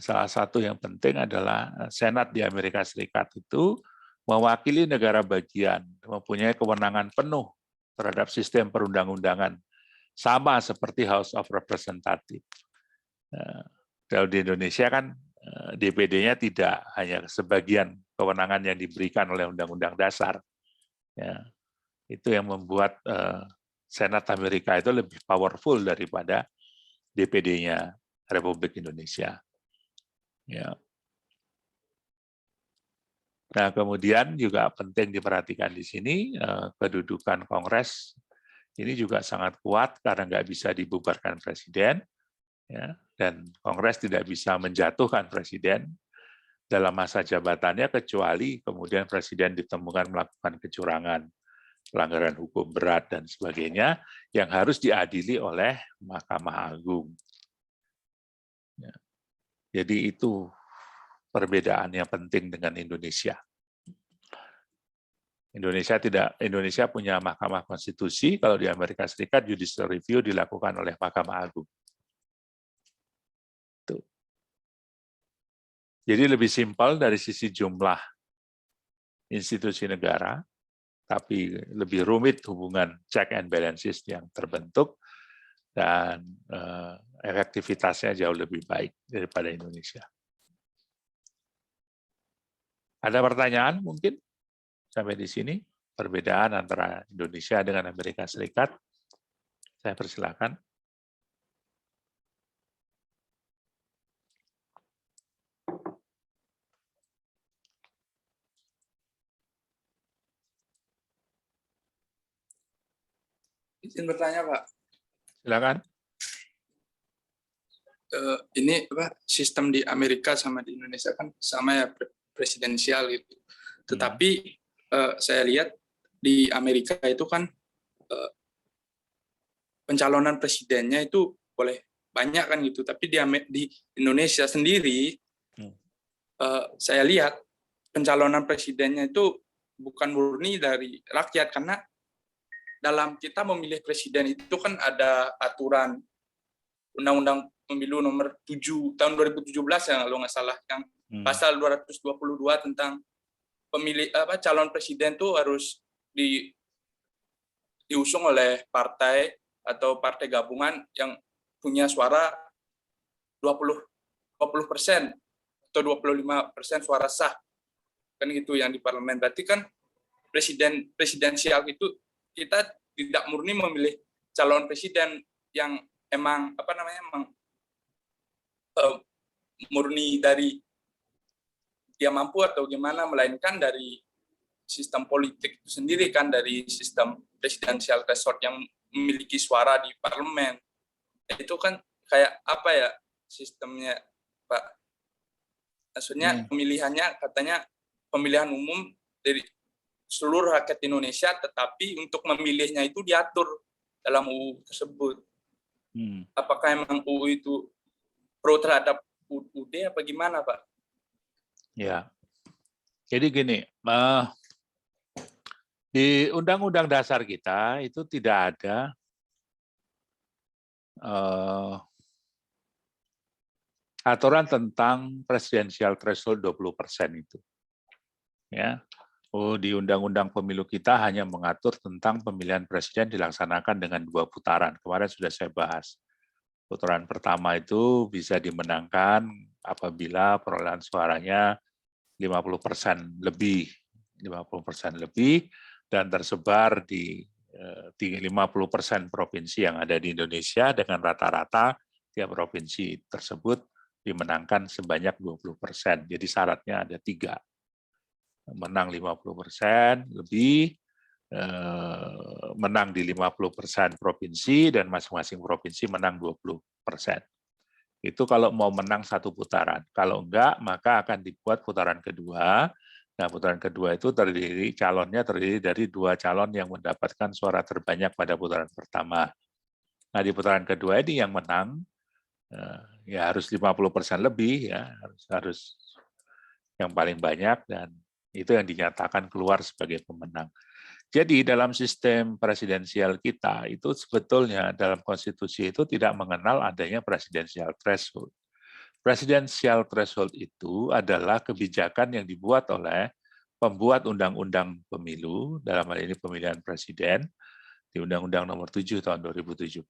salah satu yang penting adalah Senat di Amerika Serikat itu mewakili negara bagian, mempunyai kewenangan penuh terhadap sistem perundang-undangan, sama seperti House of Representatives. Kalau di Indonesia kan DPD-nya tidak hanya sebagian kewenangan yang diberikan oleh Undang-Undang Dasar. Ya, itu yang membuat Senat Amerika itu lebih powerful daripada DPD-nya Republik Indonesia. Ya. Nah, kemudian juga penting diperhatikan di sini kedudukan Kongres ini juga sangat kuat karena nggak bisa dibubarkan Presiden, ya, dan Kongres tidak bisa menjatuhkan Presiden dalam masa jabatannya kecuali kemudian Presiden ditemukan melakukan kecurangan, pelanggaran hukum berat dan sebagainya yang harus diadili oleh Mahkamah Agung. Ya. Jadi itu perbedaan yang penting dengan Indonesia. Indonesia punya Mahkamah Konstitusi, kalau di Amerika Serikat judicial review dilakukan oleh Mahkamah Agung. Tuh. Jadi lebih simpel dari sisi jumlah institusi negara, tapi lebih rumit hubungan check and balances yang terbentuk, dan efektivitasnya jauh lebih baik daripada Indonesia. Ada pertanyaan mungkin sampai di sini? Perbedaan antara Indonesia dengan Amerika Serikat? Saya persilakan. Izin bertanya, Pak. Silakan. Ini sistem di Amerika sama di Indonesia kan sama ya, presidensial gitu. Tetapi saya lihat di Amerika itu kan pencalonan presidennya itu boleh banyak kan gitu. Tapi di Indonesia sendiri saya lihat pencalonan presidennya itu bukan murni dari rakyat, karena dalam kita memilih presiden itu kan ada aturan Undang-Undang Pemilu nomor 7 tahun 2017 yang kalau nggak salah, yang pasal 222 tentang calon presiden tuh harus diusung oleh partai atau partai gabungan yang punya suara 20% atau 25% suara sah, kan gitu yang di parlemen. Berarti kan presidensial itu kita tidak murni memilih calon presiden yang emang murni dari dia mampu atau gimana, melainkan dari sistem politik itu sendiri kan, dari sistem presidensial threshold yang memiliki suara di parlemen. Itu kan kayak apa ya sistemnya, Pak? Maksudnya pemilihannya katanya pemilihan umum dari seluruh rakyat Indonesia, tetapi untuk memilihnya itu diatur dalam UU tersebut. Apakah emang UU itu pro terhadap UUD apa gimana, Pak? Ya, jadi gini, di Undang-Undang Dasar kita itu tidak ada aturan tentang presidensial threshold 20% itu. Ya. Di Undang-Undang Pemilu kita hanya mengatur tentang pemilihan presiden dilaksanakan dengan 2 putaran. Kemarin sudah saya bahas. Putaran pertama itu bisa dimenangkan apabila perolehan suaranya 50% lebih, dan tersebar di 50% provinsi yang ada di Indonesia, dengan rata-rata tiap provinsi tersebut dimenangkan sebanyak 20%. Jadi syaratnya ada 3. Menang 50% lebih, menang di 50% provinsi, dan masing-masing provinsi menang 20%. Itu kalau mau menang 1 putaran. Kalau enggak, maka akan dibuat putaran kedua. Nah, putaran kedua itu calonnya terdiri dari 2 calon yang mendapatkan suara terbanyak pada putaran pertama. Nah, di putaran kedua ini yang menang ya harus 50% lebih, ya harus yang paling banyak, dan itu yang dinyatakan keluar sebagai pemenang. Jadi dalam sistem presidensial kita itu sebetulnya dalam konstitusi itu tidak mengenal adanya presidensial threshold. Presidensial threshold itu adalah kebijakan yang dibuat oleh pembuat undang-undang pemilu, dalam hal ini pemilihan presiden, di Undang-Undang Nomor 7 tahun 2017,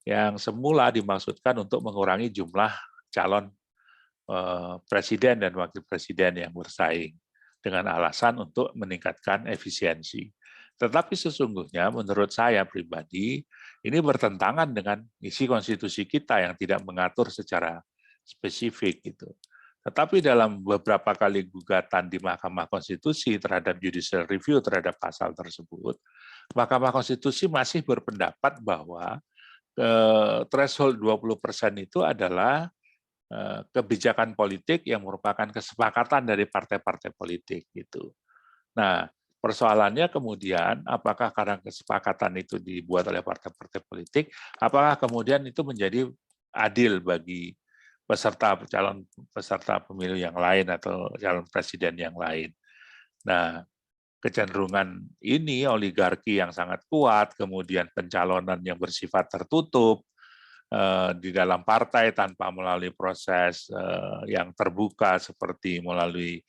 yang semula dimaksudkan untuk mengurangi jumlah calon presiden dan wakil presiden yang bersaing dengan alasan untuk meningkatkan efisiensi. Tetapi sesungguhnya menurut saya pribadi ini bertentangan dengan isi konstitusi kita yang tidak mengatur secara spesifik gitu. Tetapi dalam beberapa kali gugatan di Mahkamah Konstitusi terhadap judicial review terhadap pasal tersebut, Mahkamah Konstitusi masih berpendapat bahwa threshold 20% itu adalah kebijakan politik yang merupakan kesepakatan dari partai-partai politik gitu. Nah, persoalannya kemudian apakah karena kesepakatan itu dibuat oleh partai-partai politik, apakah kemudian itu menjadi adil bagi calon peserta pemilu yang lain atau calon presiden yang lain. Nah, kecenderungan ini oligarki yang sangat kuat, kemudian pencalonan yang bersifat tertutup di dalam partai tanpa melalui proses yang terbuka seperti melalui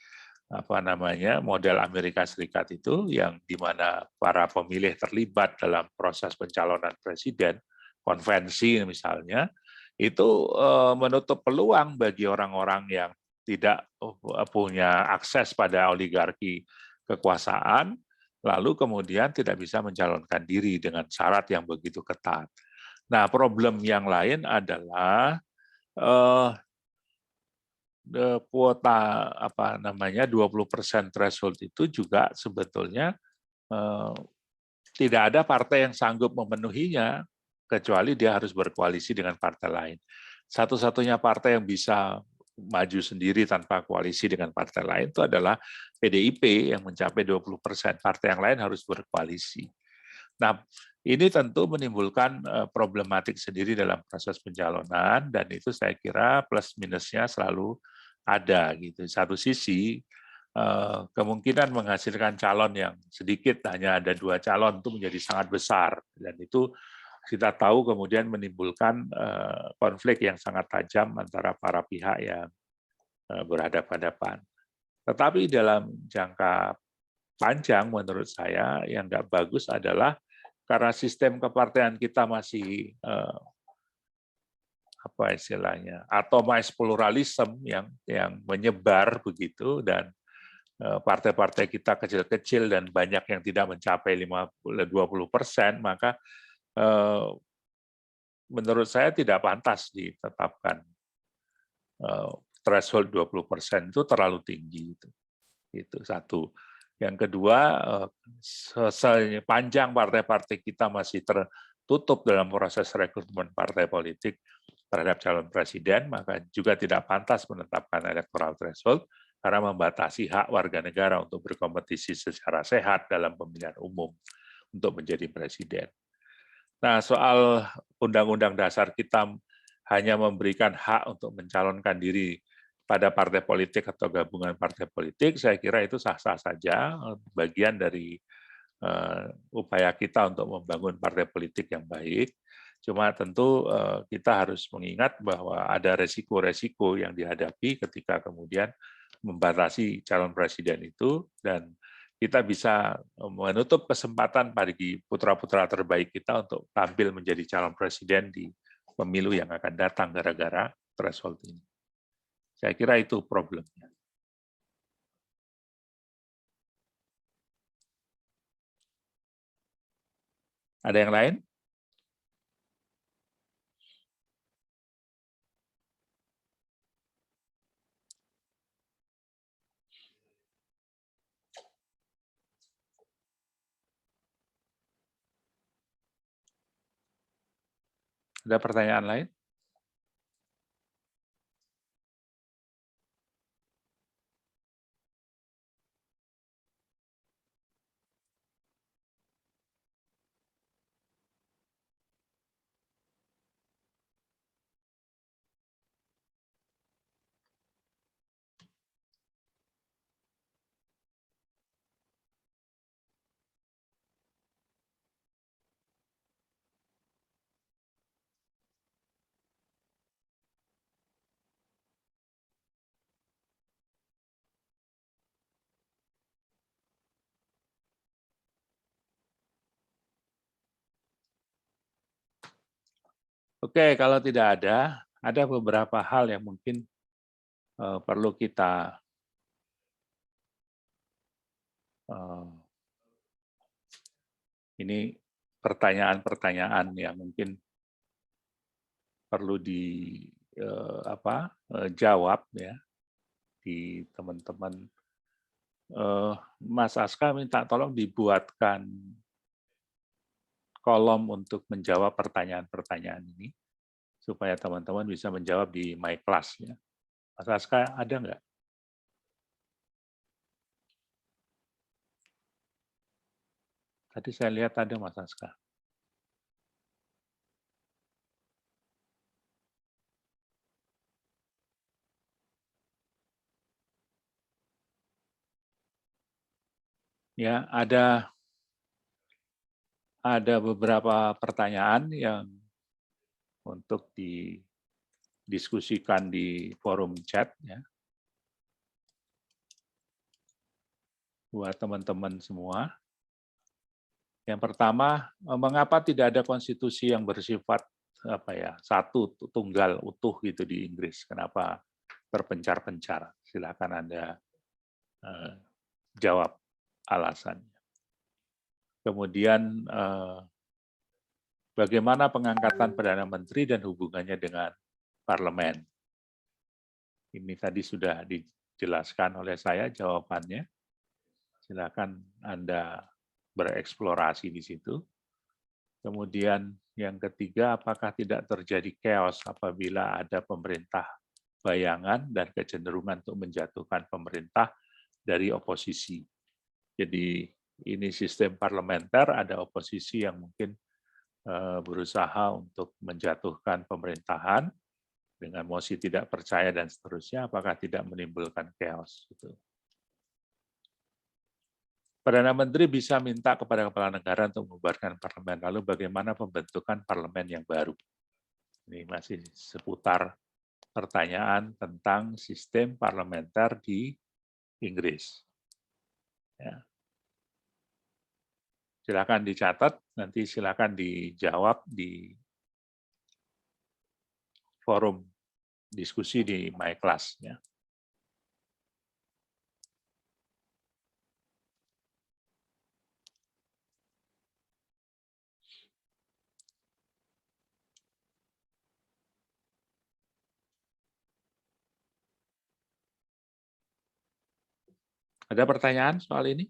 model Amerika Serikat itu, yang di mana para pemilih terlibat dalam proses pencalonan presiden, konvensi misalnya, itu menutup peluang bagi orang-orang yang tidak punya akses pada oligarki kekuasaan, lalu kemudian tidak bisa mencalonkan diri dengan syarat yang begitu ketat. Nah, problem yang lain adalah kuota 20% threshold itu juga sebetulnya tidak ada partai yang sanggup memenuhinya kecuali dia harus berkoalisi dengan partai lain. Satu-satunya partai yang bisa maju sendiri tanpa koalisi dengan partai lain itu adalah PDIP yang mencapai 20%. Partai yang lain harus berkoalisi. Nah, ini tentu menimbulkan problematik sendiri dalam proses pencalonan, dan itu saya kira plus minusnya selalu ada gitu. Satu sisi kemungkinan menghasilkan calon yang sedikit, hanya ada 2 calon, itu menjadi sangat besar, dan itu kita tahu kemudian menimbulkan konflik yang sangat tajam antara para pihak yang berhadapan-hadapan. Tetapi dalam jangka panjang menurut saya yang nggak bagus adalah karena sistem kepartean kita masih atomized pluralism yang menyebar begitu, dan partai-partai kita kecil-kecil dan banyak yang tidak mencapai 20%, maka menurut saya tidak pantas ditetapkan threshold 20% itu terlalu tinggi. Itu satu. Yang kedua, sepanjang partai-partai kita masih tertutup dalam proses rekrutmen partai politik terhadap calon presiden, maka juga tidak pantas menetapkan electoral threshold karena membatasi hak warga negara untuk berkompetisi secara sehat dalam pemilihan umum untuk menjadi presiden. Nah, soal Undang-Undang Dasar kita hanya memberikan hak untuk mencalonkan diri pada partai politik atau gabungan partai politik, saya kira itu sah-sah saja, bagian dari upaya kita untuk membangun partai politik yang baik. Cuma tentu kita harus mengingat bahwa ada resiko-resiko yang dihadapi ketika kemudian membatasi calon presiden itu, dan kita bisa menutup kesempatan bagi putra-putra terbaik kita untuk tampil menjadi calon presiden di pemilu yang akan datang gara-gara threshold ini. Saya kira itu problemnya. Ada yang lain? Ada pertanyaan lain? Oke, kalau tidak ada beberapa hal yang mungkin perlu kita ini pertanyaan-pertanyaan yang mungkin perlu jawab ya di teman-teman. Mas Aska minta tolong dibuatkan kolom untuk menjawab pertanyaan-pertanyaan ini supaya teman-teman bisa menjawab di My Class ya. Mas Aska ada nggak? Tadi saya lihat ada Mas Aska. Ya, ada beberapa pertanyaan yang untuk didiskusikan di forum chat ya. Buat teman-teman semua. Yang pertama, mengapa tidak ada konstitusi yang bersifat satu tunggal utuh gitu di Inggris? Kenapa terpencar-pencar? Silakan Anda jawab alasannya. Kemudian bagaimana pengangkatan Perdana Menteri dan hubungannya dengan parlemen? Ini tadi sudah dijelaskan oleh saya jawabannya. Silakan Anda bereksplorasi di situ. Kemudian yang ketiga, apakah tidak terjadi chaos apabila ada pemerintah bayangan dan kecenderungan untuk menjatuhkan pemerintah dari oposisi. Jadi ini sistem parlementer, ada oposisi yang mungkin berusaha untuk menjatuhkan pemerintahan dengan mosi tidak percaya dan seterusnya, apakah tidak menimbulkan chaos? Gitu. Perdana Menteri bisa minta kepada kepala negara untuk membubarkan parlemen. Lalu bagaimana pembentukan parlemen yang baru? Ini masih seputar pertanyaan tentang sistem parlementer di Inggris. Ya. Silakan dicatat, nanti silakan dijawab di forum diskusi di My Class. Ya. Ada pertanyaan soal ini?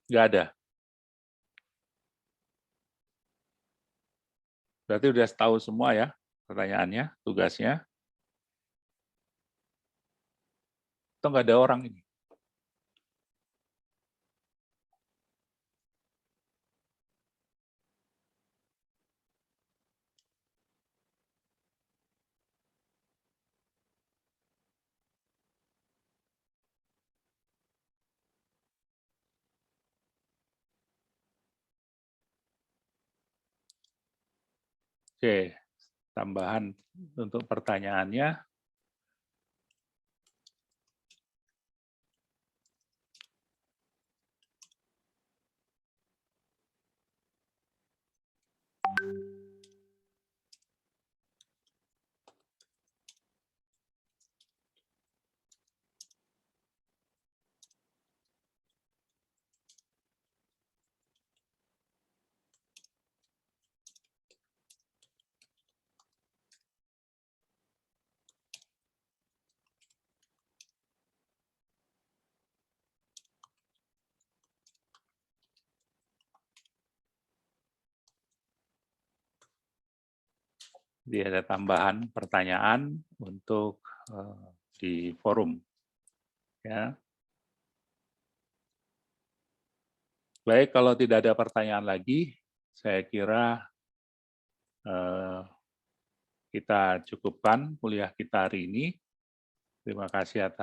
Nggak ada. Berarti udah tahu semua ya pertanyaannya, tugasnya. Atau nggak ada orang ini? Oke, tambahan untuk pertanyaannya. Jadi ada tambahan pertanyaan untuk di forum. Ya. Baik, kalau tidak ada pertanyaan lagi, saya kira kita cukupkan kuliah kita hari ini. Terima kasih atas